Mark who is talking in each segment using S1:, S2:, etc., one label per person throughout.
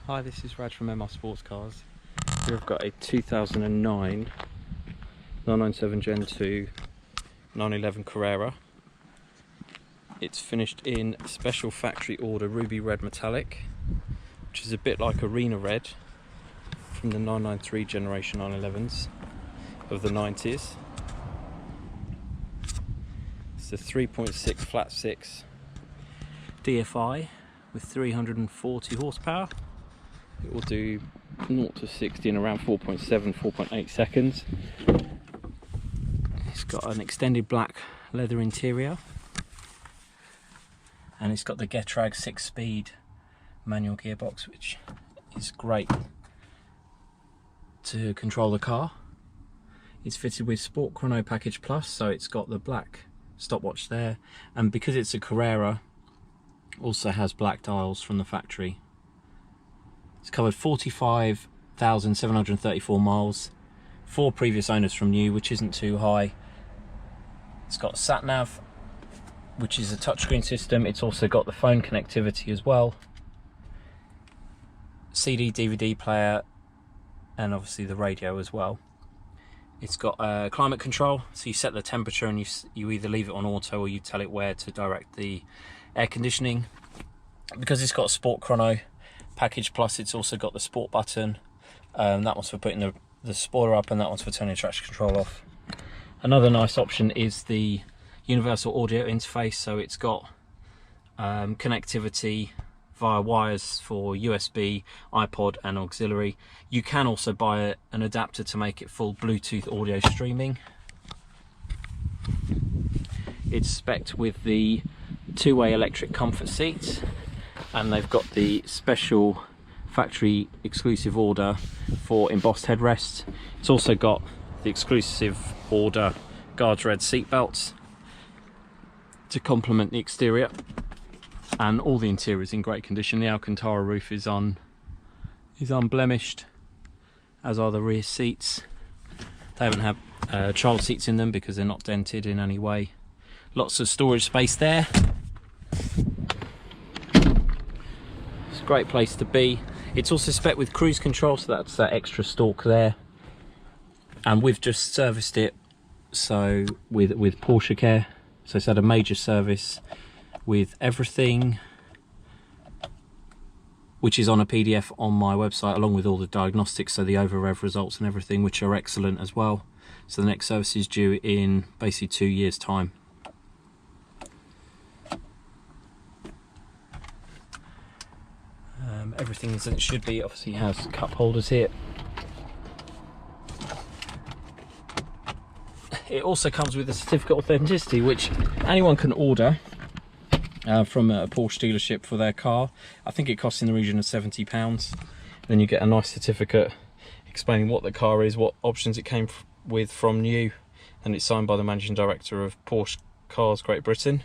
S1: Hi, this is Raj from Sportscars. Here I've got a 2009 997 Gen 2 911 Carrera. It's finished in special factory order ruby red metallic, which is a bit like arena red from the 993 generation 911s of the 90s. It's a 3.6 flat 6 DFI with 340 horsepower. It will do 0 to 60 in around 4.7, 4.8 seconds. It's got an extended black leather interior, and it's got the Getrag 6-speed manual gearbox, which is great to control the car. It's fitted with Sport Chrono Package Plus, so it's got the black stopwatch there, and because it's a Carrera, also has black dials from the factory. It's covered 45,734 miles, 4 previous owners from new, which isn't too high. It's got sat nav, which is a touchscreen system. It's also got the phone connectivity as well, CD, DVD player, and obviously the radio as well. It's got climate control, so you set the temperature and you either leave it on auto or you tell it where to direct the air conditioning. Because it's got Sport Chrono Package Plus, it's also got the Sport button. That one's for putting the spoiler up, and that one's for turning traction control off. Another nice option is the universal audio interface, so it's got connectivity via wires for USB, iPod and auxiliary. You can also buy an adapter to make it full Bluetooth audio streaming. It's spec'd with the 2-way electric comfort seats, and they've got the special factory exclusive order for embossed headrests. It's also got the exclusive order Guards Red Seatbelts to complement the exterior, and all the interior is in great condition. The Alcantara roof is unblemished, as are the rear seats. They haven't had child seats in them because they're not dented in any way. Lots of storage space there. It's a great place to be. It's also spec with cruise control, so that's that extra stalk there. And we've just serviced it, so with Porsche Care. So it's had a major service with everything, which is on a PDF on my website, along with all the diagnostics, so the over rev results and everything, which are excellent as well. So the next service is due in basically 2 years' time. Everything is as it should be. Obviously, it has cup holders here. It also comes with a certificate of authenticity, which anyone can order from a Porsche dealership for their car. I think it costs in the region of £70. Then you get a nice certificate explaining what the car is, what options it came with from new, and it's signed by the managing director of Porsche Cars Great Britain.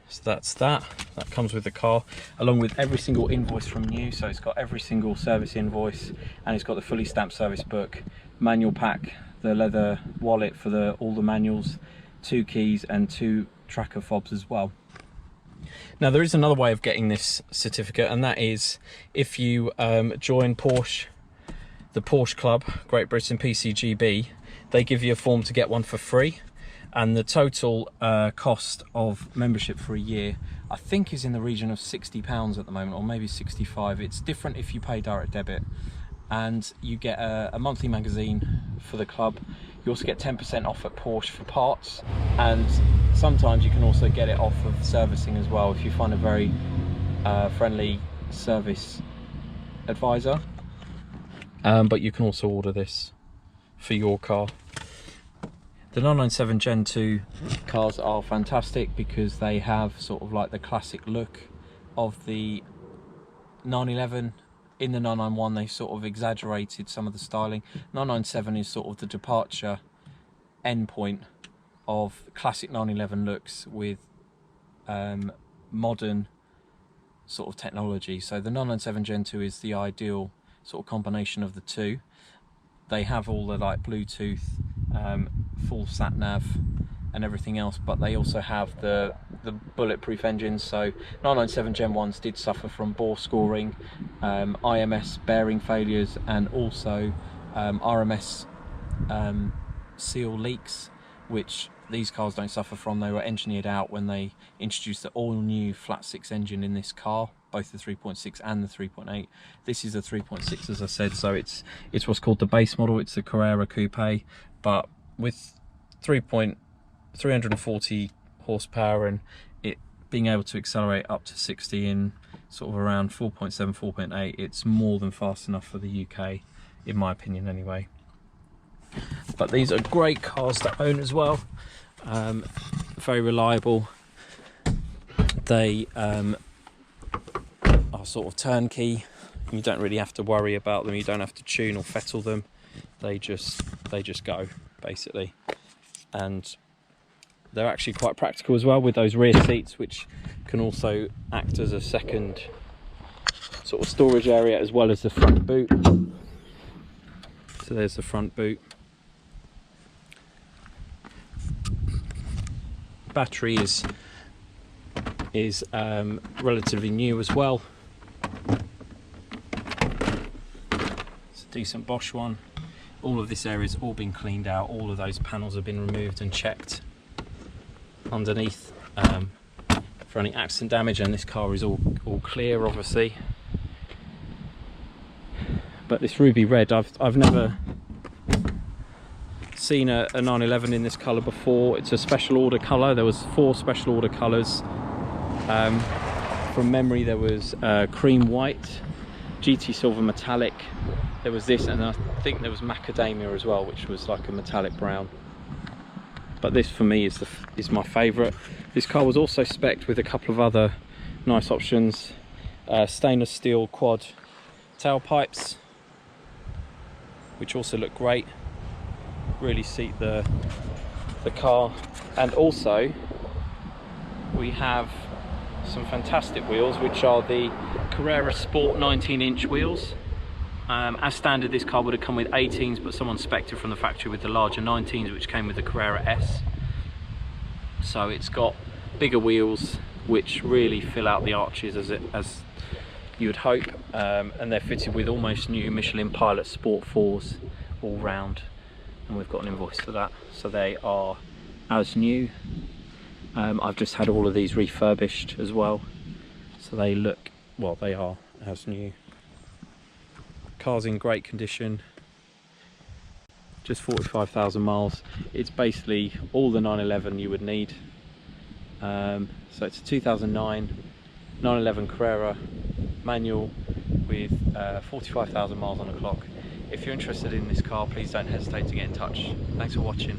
S1: So that's that comes with the car, along with every single invoice from new. So it's got every single service invoice, and it's got the fully stamped service book, manual pack, the leather wallet for all the manuals, 2 keys and 2 tracker fobs as well. Now there is another way of getting this certificate, and that is if you join Porsche, the Porsche Club Great Britain, PCGB, they give you a form to get one for free. And the total cost of membership for a year, I think, is in the region of £60 at the moment, or maybe 65. It's different if you pay direct debit. And you get a monthly magazine for the club. You also get 10% off at Porsche for parts, and sometimes you can also get it off of servicing as well if you find a very friendly service advisor. But you can also order this for your car. The 997 Gen 2 cars are fantastic because they have sort of like the classic look of the 911. In the 991 they sort of exaggerated some of the styling. 997 is sort of the departure endpoint of classic 911 looks with modern sort of technology. So the 997 Gen 2 is the ideal sort of combination of the two. They have all the like Bluetooth, full sat nav, and everything else, but they also have the bulletproof engines. So 997 Gen 1s did suffer from bore scoring, IMS bearing failures, and also RMS seal leaks, which these cars don't suffer from. They were engineered out when they introduced the all-new flat 6 engine in this car, both the 3.6 and the 3.8. This is a 3.6, as I said, so it's what's called the base model. It's the Carrera Coupe, but with 340 horsepower and it being able to accelerate up to 60 in sort of around 4.7, 4.8, it's more than fast enough for the UK, in my opinion anyway. But these are great cars to own as well. Very reliable. They are sort of turnkey. You don't really have to worry about them. You don't have to tune or fettle them. They just go, basically. And they're actually quite practical as well, with those rear seats, which can also act as a second sort of storage area, as well as the front boot. So there's the front boot. Battery is relatively new as well. It's a decent Bosch one. All of this area's all been cleaned out. All of those panels have been removed and checked underneath for any accident damage, and this car is all clear, obviously. But this ruby red, I've never seen a 911 in this colour before. It's a special order colour. There was 4 special order colours. From memory, there was cream white, GT silver metallic, there was this, and I think there was macadamia as well, which was like a metallic brown. But this for me is my favourite. This car was also spec'd with a couple of other nice options. Stainless steel quad tailpipes, which also look great, really seat the car. And also we have some fantastic wheels, which are the Carrera Sport 19-inch wheels. As standard, this car would have come with 18s, but someone spec'd it from the factory with the larger 19s, which came with the Carrera S. So it's got bigger wheels, which really fill out the arches as you would hope, and they're fitted with almost new Michelin Pilot Sport 4s all round, and we've got an invoice for that. So they are as new. I've just had all of these refurbished as well, so they look, well, they are as new. Car's in great condition, just 45,000 miles. It's basically all the 911 you would need. So it's a 2009 911 Carrera manual with 45,000 miles on the clock. If you're interested in this car, please don't hesitate to get in touch. Thanks for watching.